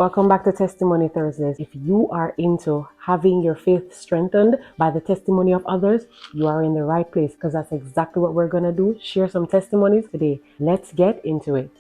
Welcome back to Testimony Thursdays. If you are into having your faith strengthened by the testimony of others, you are in the right place, because that's exactly what we're going to do. Share some testimonies today. Let's get into it.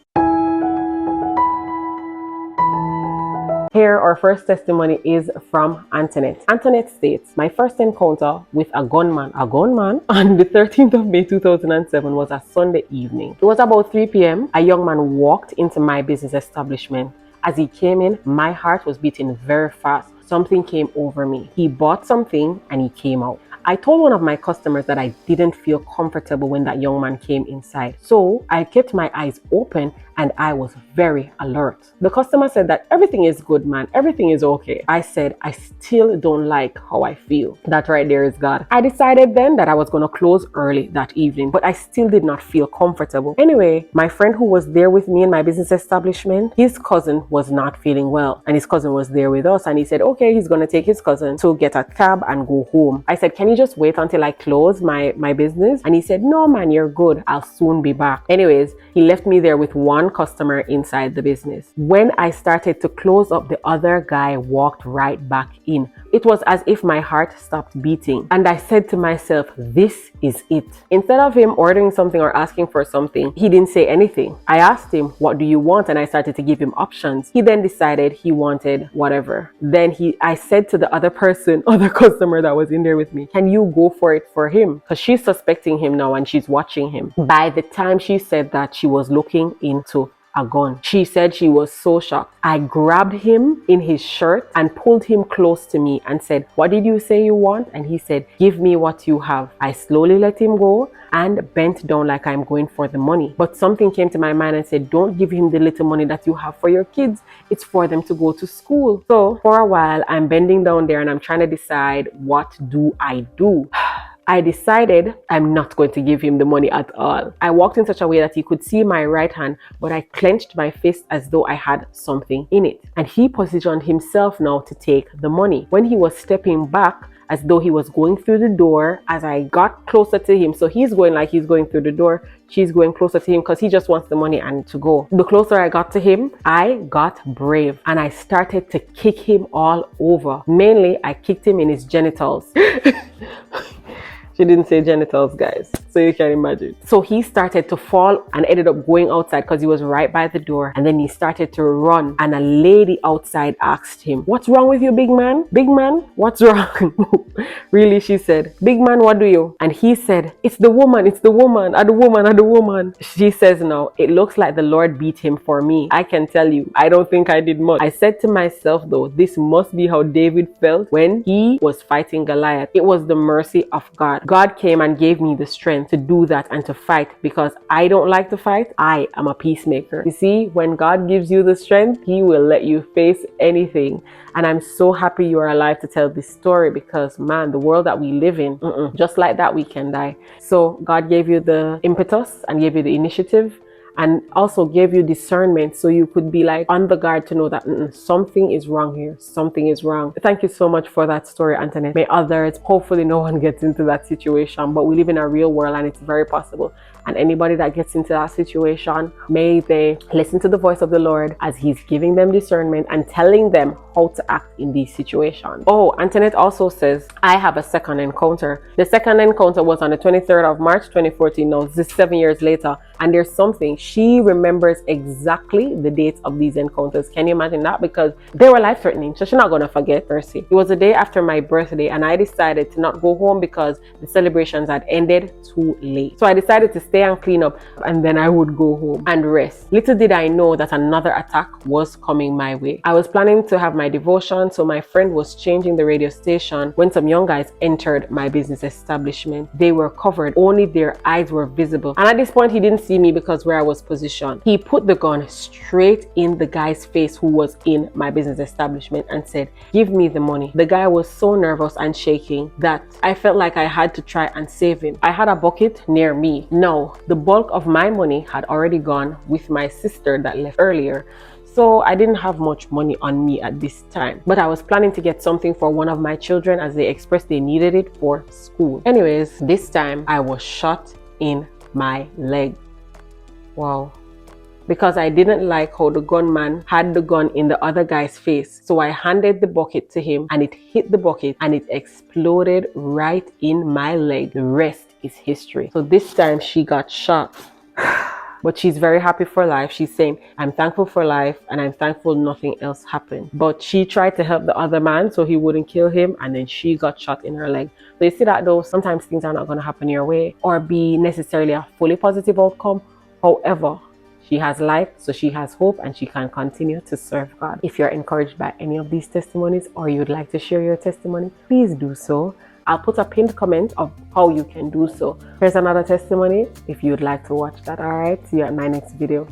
Here, our first testimony is from Antoinette. Antoinette states, my first encounter with a gunman on the 13th of May 2007 was a Sunday evening. It was about 3 p.m. A young man walked into my business establishment. As he came in, my heart was beating very fast. Something came over me. He bought something and he came out. I told one of my customers that I didn't feel comfortable when that young man came inside. So I kept my eyes open and I was very alert. The customer said that everything is good, man. Everything is okay. I said, I still don't like how I feel. That right there is God. I decided then that I was going to close early that evening, but I still did not feel comfortable. Anyway, my friend who was there with me in my business establishment, his cousin was not feeling well and his cousin was there with us, and he said, okay, he's going to take his cousin to get a cab and go home. I said, can you just wait until I close my business? And he said, no, man, you're good. I'll soon be back. Anyways, he left me there with one customer inside the business. When I started to close up, the other guy walked right back in. It was as if my heart stopped beating. And I said to myself, this is it. Instead of him ordering something or asking for something, he didn't say anything. I asked him, what do you want? And I started to give him options. He then decided he wanted whatever. Then I said to the other customer that was in there with me, can you go for it for him? Because she's suspecting him now and she's watching him. By the time she said that, she was looking into a gun. She said she was so shocked. I grabbed him in his shirt and pulled him close to me and said, what did you say you want? And he said, give me what you have. I slowly let him go and bent down like I'm going for the money. But something came to my mind and said, don't give him the little money that you have for your kids. It's for them to go to school. So for a while, I'm bending down there and I'm trying to decide, what do I do? I decided I'm not going to give him the money at all. I walked in such a way that he could see my right hand, but I clenched my fist as though I had something in it. And he positioned himself now to take the money. When he was stepping back, as though he was going through the door, as I got closer to him, so he's going like he's going through the door, she's going closer to him because he just wants the money and to go. The closer I got to him, I got brave and I started to kick him all over. Mainly, I kicked him in his genitals. She didn't say genitals, guys, so you can imagine. So he started to fall and ended up going outside because he was right by the door. And then he started to run. And a lady outside asked him, what's wrong with you, big man? Big man, what's wrong? Really, she said, big man, what do you? And he said, it's the woman, and the woman. She says, no, it looks like the Lord beat him for me. I can tell you, I don't think I did much. I said to myself, though, this must be how David felt when he was fighting Goliath. It was the mercy of God. God came and gave me the strength to do that and to fight, because I don't like to fight. I am a peacemaker. You see, when God gives you the strength, he will let you face anything. And I'm so happy you are alive to tell this story, because man, the world that we live in, just like that, we can die. So God gave you the impetus and gave you the initiative, and also gave you discernment so you could be like on the guard to know that something is wrong here. Something is wrong. Thank you so much for that story, Antoinette. May others, hopefully no one gets into that situation, but we live in a real world and it's very possible. And anybody that gets into that situation, may they listen to the voice of the Lord as he's giving them discernment and telling them how to act in these situations. Oh, Antoinette also says, I have a second encounter. The second encounter was on the 23rd of March 2014. Now, this is 7 years later. And there's something, she remembers exactly the dates of these encounters. Can you imagine that? Because they were life-threatening, so she's not going to forget, Mercy. It was the day after my birthday, and I decided to not go home because the celebrations had ended too late. So I decided to stay and clean up, and then I would go home and rest. Little did I know that another attack was coming my way. I was planning to have my devotion, so my friend was changing the radio station when some young guys entered my business establishment. They were covered, only their eyes were visible. And at this point, he didn't see me because where I was positioned. He put the gun straight in the guy's face who was in my business establishment and said, give me the money. The guy was so nervous and shaking that I felt like I had to try and save him. I had a bucket near me. Now, the bulk of my money had already gone with my sister that left earlier. So I didn't have much money on me at this time, but I was planning to get something for one of my children as they expressed they needed it for school. Anyways, this time I was shot in my leg. Wow. because I didn't like how the gunman had the gun in the other guy's face. So I handed the bucket to him and it hit the bucket and it exploded right in my leg. The rest is history. So this time she got shot. But she's very happy for life. She's saying, I'm thankful for life and I'm thankful nothing else happened. But she tried to help the other man so he wouldn't kill him, and then she got shot in her leg. So you see that though, sometimes things are not going to happen your way or be necessarily a fully positive outcome. However, she has life, so she has hope and she can continue to serve God. If you're encouraged by any of these testimonies or you'd like to share your testimony, please do so. I'll put a pinned comment of how you can do so. Here's another testimony if you'd like to watch that. All right, see you at my next video.